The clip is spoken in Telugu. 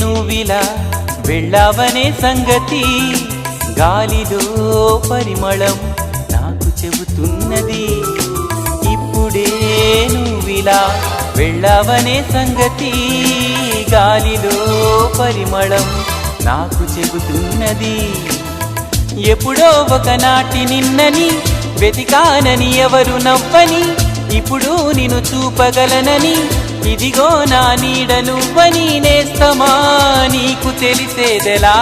నువ్విలా వెళ్ళావనే సంగతి గాలిలో పరిమళం నాకు చెబుతున్నది. ఇప్పుడే నువ్విలా వెళ్ళావనే సంగతి గాలిలో పరిమళం నాకు చెబుతున్నది. ఎప్పుడో ఒకనాటి నిన్నని వెతికానని ఎవరు నవ్వని, ఇప్పుడు నిన్ను చూపగలనని ఇదిగో నా నీడ నువ్వని నేస్తమా నీకు తెలిసేదెలా.